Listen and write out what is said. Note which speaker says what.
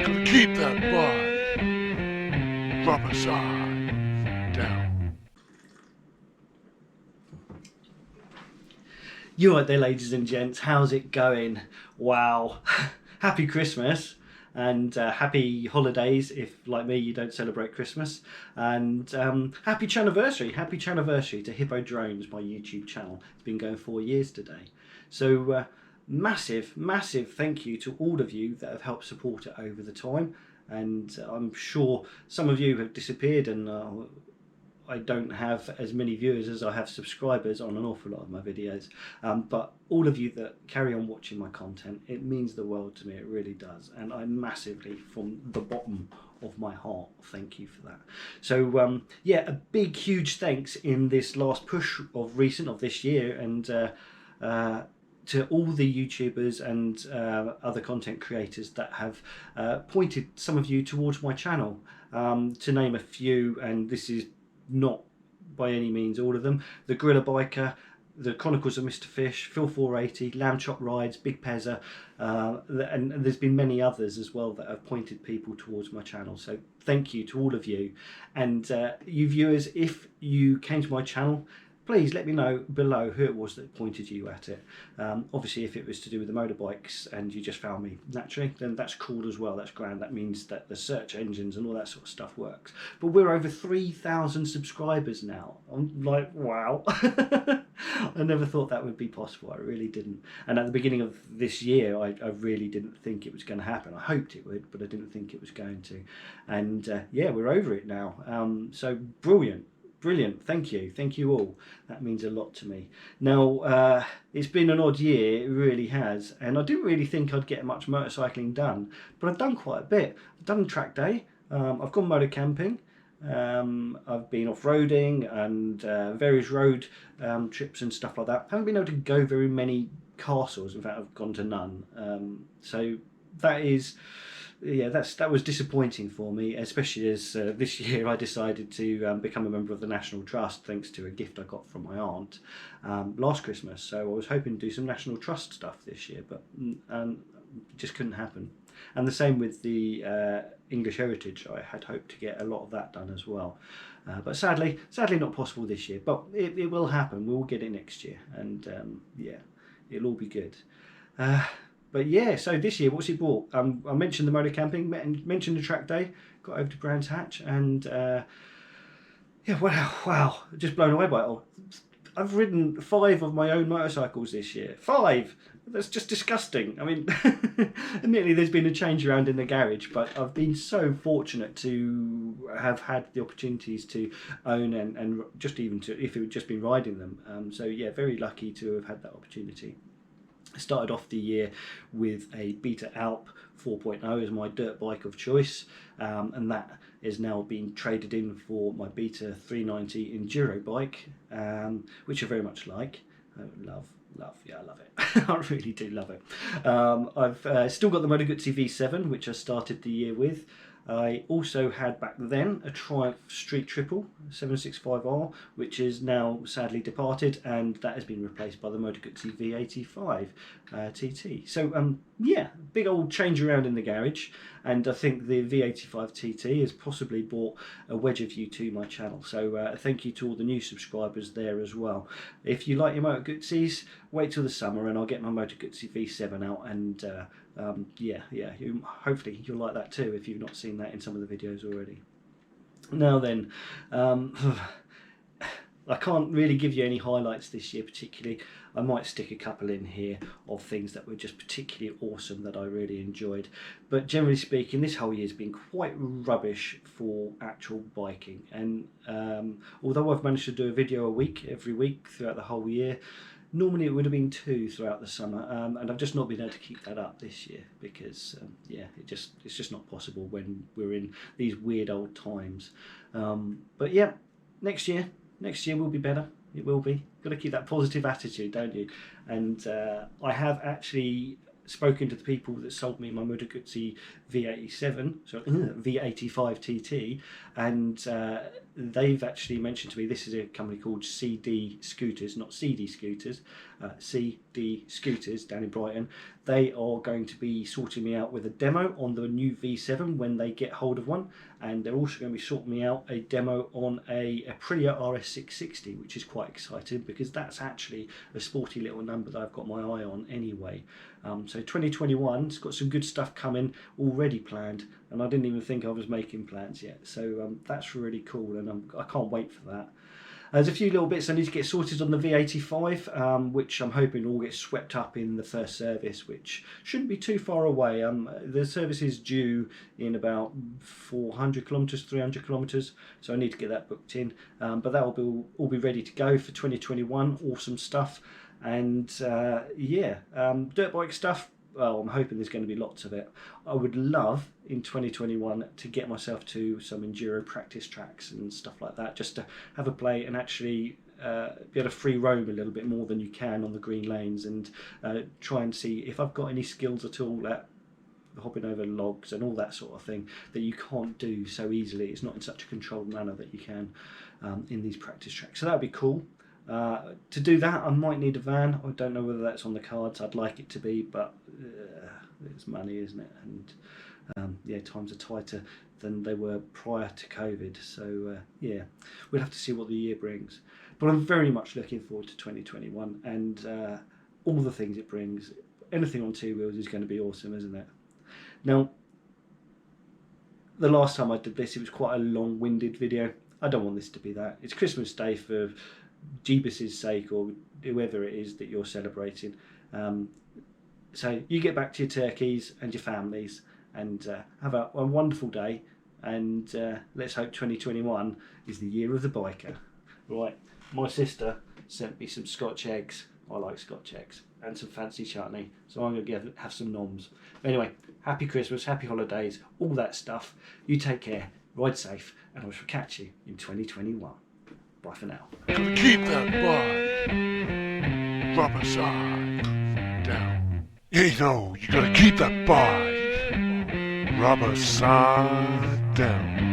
Speaker 1: Gonna keep that butt rubber side down.
Speaker 2: You right there, ladies and gents, how's it going? Wow. Happy Christmas and happy holidays if, like me, you don't celebrate Christmas. And happy Chaniversary to Hippo-Drones, my YouTube channel. It's been going 4 years today. So massive thank you to all of you that have helped support it over the time. And I'm sure some of you have disappeared, and I don't have as many viewers as I have subscribers on an awful lot of my videos, but all of you that carry on watching my content, it means the world to me, it really does, and I massively, from the bottom of my heart, thank you for that. So yeah, a big huge thanks in this last push of this year, and to all the YouTubers and other content creators that have pointed some of you towards my channel, to name a few, and this is not by any means all of them: the Gorilla Biker, the Chronicles of Mr. Fish, Phil 480, Lamb Chop Rides, Big Pezza, and there's been many others as well that have pointed people towards my channel. So thank you to all of you. And you viewers, if you came to my channel, please let me know below who it was that pointed you at it. Obviously, if it was to do with the motorbikes and you just found me naturally, then that's cool as well. That's grand. That means that the search engines and all that sort of stuff works. But we're over 3,000 subscribers now. I'm like, wow. I never thought that would be possible. I really didn't. And at the beginning of this year, I really didn't think it was going to happen. I hoped it would, but I didn't think it was going to. And yeah, we're over it now. So brilliant. Brilliant, thank you all. That means a lot to me. Now, it's been an odd year, it really has, and I didn't really think I'd get much motorcycling done, but I've done quite a bit. I've done track day, I've gone motor camping, I've been off-roading and various road trips and stuff like that. I haven't been able to go very many castles, in fact I've gone to none, so that is... yeah, that was disappointing for me, especially as this year I decided to become a member of the National Trust thanks to a gift I got from my aunt last Christmas. So I was hoping to do some National Trust stuff this year, but it just couldn't happen. And the same with the English Heritage. I had hoped to get a lot of that done as well. But sadly not possible this year. But it will happen. We'll get it next year. And yeah, it'll all be good. But yeah, so this year, what's it brought? I mentioned the motor camping, mentioned the track day, got over to Brands Hatch, and yeah, wow, just blown away by it all. I've ridden 5 of my own motorcycles this year. 5! That's just disgusting. I mean, admittedly there's been a change around in the garage, but I've been so fortunate to have had the opportunities to own and just even to, if it had just been riding them. So yeah, very lucky to have had that opportunity. I started off the year with a Beta Alp 4.0 as my dirt bike of choice, and that is now being traded in for my Beta 390 Enduro bike, which I very much like. I love, yeah, I love it. I really do love it. I've still got the Moto Guzzi V7, which I started the year with. I also had back then a Triumph Street Triple 765R, which is now sadly departed, and that has been replaced by the Moto Guzzi V85 TT. So yeah, big old change around in the garage, and I think the V85 TT has possibly brought a wedge of you to my channel. So thank you to all the new subscribers there as well. If you like your Moto Guzzis, wait till the summer and I'll get my Moto Guzzi V7 out, and yeah, hopefully you'll like that too if you've not seen that in some of the videos already. Now then, I can't really give you any highlights this year particularly. I might stick a couple in here of things that were just particularly awesome that I really enjoyed. But generally speaking, this whole year has been quite rubbish for actual biking. And although I've managed to do a video a week, every week throughout the whole year, normally it would have been 2 throughout the summer, and I've just not been able to keep that up this year because yeah, it's just not possible when we're in these weird old times. But yeah, next year will be better. It will be. Got to keep that positive attitude, don't you? And I have actually spoken to the people that sold me my Moto Guzzi V87, so V85 TT, and they've actually mentioned to me, this is a company called CD Scooters, not CD Scooters, CD Scooters down in Brighton. They are going to be sorting me out with a demo on the new V7 when they get hold of one, and they're also going to be sorting me out a demo on a Aprilia RS660, which is quite exciting because that's actually a sporty little number that I've got my eye on anyway. So 2021's got some good stuff coming already planned, and I didn't even think I was making plans yet. So that's really cool, and I can't wait for that. There's a few little bits I need to get sorted on the V85, which I'm hoping all gets swept up in the first service, which shouldn't be too far away. The service is due in about 400 kilometres, 300 kilometres, so I need to get that booked in. But that will all be ready to go for 2021. Awesome stuff. And dirt bike stuff. Well, I'm hoping there's going to be lots of it. I would love in 2021 to get myself to some enduro practice tracks and stuff like that, just to have a play and actually be able to free roam a little bit more than you can on the green lanes, and try and see if I've got any skills at all at hopping over logs and all that sort of thing that you can't do so easily. It's not in such a controlled manner that you can in these practice tracks. So that would be cool. To do that, I might need a van. I don't know whether that's on the cards. I'd like it to be, but it's money, isn't it? And times are tighter than they were prior to COVID. So we'll have to see what the year brings. But I'm very much looking forward to 2021 and all the things it brings. Anything on two wheels is going to be awesome, isn't it? Now, the last time I did this, it was quite a long-winded video. I don't want this to be that. It's Christmas Day for Jeebus's sake, or whoever it is that you're celebrating. So you get back to your turkeys and your families and have a wonderful day, and let's hope 2021 is the year of the biker. Right, my sister sent me some Scotch eggs. I like Scotch eggs, and some fancy chutney, so I'm going to have some noms. Anyway, happy Christmas, happy holidays, all that stuff. You take care, ride safe, and I shall catch you in 2021. Bye for now.
Speaker 1: Gotta keep that bike rubber side down. You know, you gotta keep that bike rubber side down.